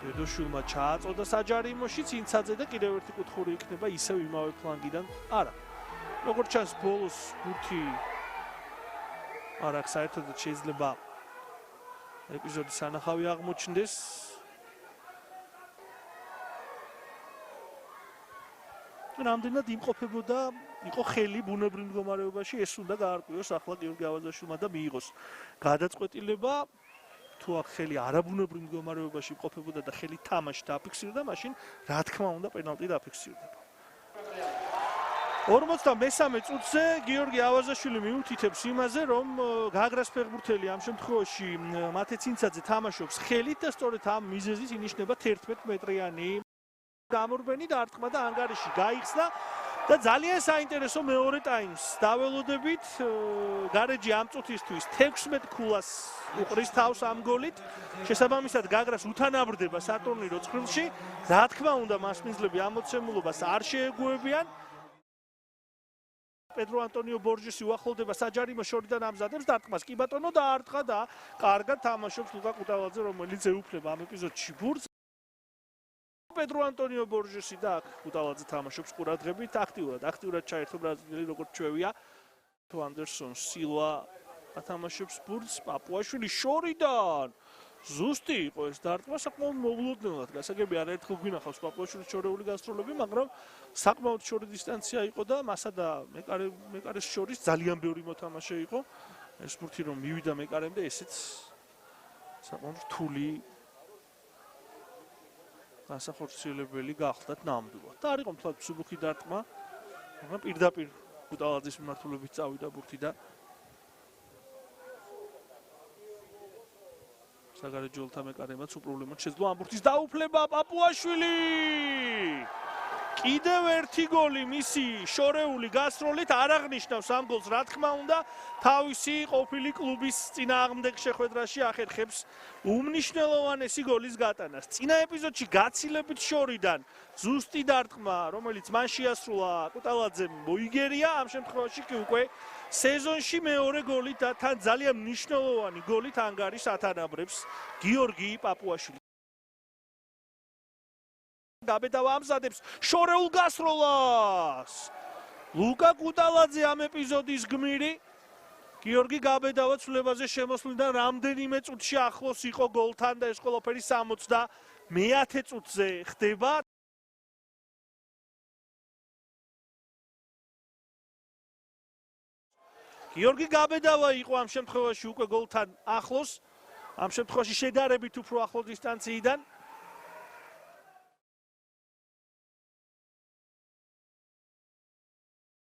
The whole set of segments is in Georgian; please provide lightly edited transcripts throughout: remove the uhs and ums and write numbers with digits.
დედოშვილმა ჩააწოდა საჯარიმოში წინცაძე და კიდევ ერთი კუთხური იქნება ისევ იმავე ფლანგიდან. არა. როგორც ჩანს ბოლოს გუთი არა საერთოდ შეიძლება ეპიზოდის ანახავი აღმოჩნდეს. რამდენად იმყოფებოდა იყო ხელი ბუნებრივ მდგომარეობაში ეს უნდა გაარკვიოს ახლა გიორგი ავაზაშვილმა და მიიღოს გადაწყვეტილება თუ აქ ხელი არაბუნებრივ მდგომარეობაში იმყოფებოდა და ხელი თამაში დაფიქსირდა მაშინ რა თქმა უნდა პენალტი დაფიქსირდება 43 წუთზე გიორგი ავაზაშვილი მიუთითებს იმაზე რომ გაგრას ფეხბურთელი ამ შემთხვევაში მათე წინცაძე თამაშობს ხელით და სწორედ ამ მიზეზით ინიშნება 11 მეტრიანი გამორბენი დარტყმა და ანგარიში გაიხსნა და ძალიან საინტერესო მეორე ტაიმს დაველოდებით გარეჯი ამ წუთისთვის 16 ქულას უყრის თავს ამ გოლით შესაბამისად გაგრას უთანაბრდება სატურნირო ცხრილში რა თქმა უნდა მასპინძლები ამოცემულობას არ შეეგუებიან პედრო ანტონიო ბორჟესი უახლოვდება საჯარიმო შორიდან ამზადებს დარტყმას კი ბატონო დაარტყა და კარგად თამაშობს ლუკა კუტალაძე რომელიც ეუფლება ამ ეპიზოდში ბურთს პედრო ანტონიო ბორჟესი და კუტალაძე თამაშობს ყურადღებით აქტიურად ჩაერთო ბრაზილიელი როგორც ჩვევია თუ ანდერსონ სილვა ათამაშებს ბურთს პაპუაშვილი შორიდან ზუსტი იყო ეს დარტყმა საკმაოდ მოულოდნელად გასაგები არაერთხელ გვინახავს პაპუაშვილის შორეული გასტროლები მაგრამ საკმაოდ შორი დისტანცია იყო და მასა და მეკარეს შორის ძალიან ბევრი მოთამაშე იყო ეს ბურთი რომ მივიდა მეკარემ და ესეც საკმაოდ რთული განსახორციელებელი გახლდათ ნამდვილად და არ იყო მთლად მსუბუქი დარტყმა მაგრამ პირდაპირ კუტალაძის მიმართულებით წავიდა ბურთი და საგარეჯოელთა მეკარემაც უპრობლემოდ შეძლო ამ ბურთის დაუფლება პაპუაშვილი კიდევ ერთი გოლი მისი შორეული გასროლით არ აღნიშნავს ამ გოლს რა თქმა უნდა თავისი ყოფილი კლუბის წინააღმდეგ შეხვედრაში ახერხებს უმნიშვნელოვანესი გოლის გატანას წინა ეპიზოდში გაცილებით შორიდან ზუსტი დარტყმა რომელიც მან შეასრულა კუტალაძემ მოიგერია ამ შემთხვევაში კი უკვე სეზონში მეორე გოლით და თან ძალიან მნიშვნელოვანი გოლით ანგარის ათანაბრებს გიორგი პაპუაშვილი გაბედავა ამზადებს შორეულ გასროლას ლუკა კუტალაძე ამ ეპიზოდის გმირი გიორგი გაბედავა ცვლილებაზე შემოსვლიდან რამდენიმე წუთში ახლოს იყო გოლთან და ეს ყველაფერი 69 წუთზე ხდება გიორგი გაბედავა იყო ამ შემთხვევაში უკვე გოლთან ახლოს ამ შემთხვევაში შედარებით უფრო ახლო დისტანციიდან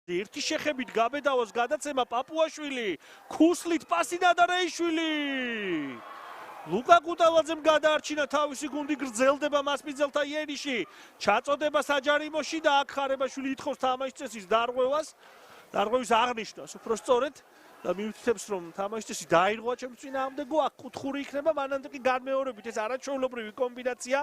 ერთი შეხებით გაბედავას გადაცემა პაპუაშვილი ქუსლით პასი ნადარეიშვილი ლუკა კუტალაძემ გადაარჩინა თავისი გუნდი გრძელდება მასპინძელთა იერიში ჩაწოდება საჯარიმოში და აქ ხარებაშვილი ითხოვს თამაშის წესის დარღვევის აღნიშვნას უფრო სწორედ და მიუთითებს რომ თამაშის წესი დაირღვა ჩემს წინააღმდეგო აქ კუთხური იქნება მანამდე კი განმეორებით ეს არაჩვეულებრივი კომბინაცია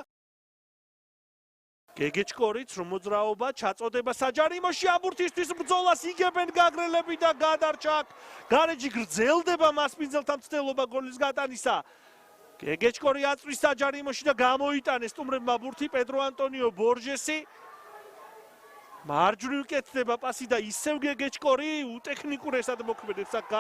გეგეჭკორიც რომ მოძრაობა ჩაწოდება საჯარიმოში ამ ბურთისთვის ბრძოლას იგებენ გაგრელები და გადარჩა გარეჯი გრძელდება მასპინძელთა მცდელობა გოლის გატანისა გეგეჭკორი აწვის საჯარიმოში და გამოიტანეს სტუმრებმა ბურთი პედრო ანტონიო ბორჟესი მარჯვნივ კეთდება პასი და ისევ გეგეჭკორი უტექნიკურესად მოქმედებს აქ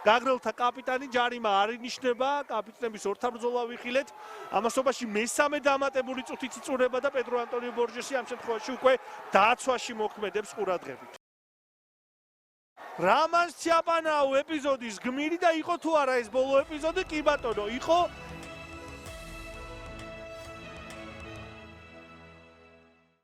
გაგრელთა კაპიტანი ჯარიმა არ ინიშნება კაპიტნების ორთაბრძოლა ვიხილეთ ამასობაში მესამე დამატებული წუთით იწურება და პედრო ანტონიო ბორჟესი ამ შემთხვევაში უკვე დაცვაში მოქმედებს ყურადღებით რამან სიაპანაუ ეპიზოდის გმირი და იყო თუ არა ეს ბოლო ეპიზოდი კი ბატონო იყო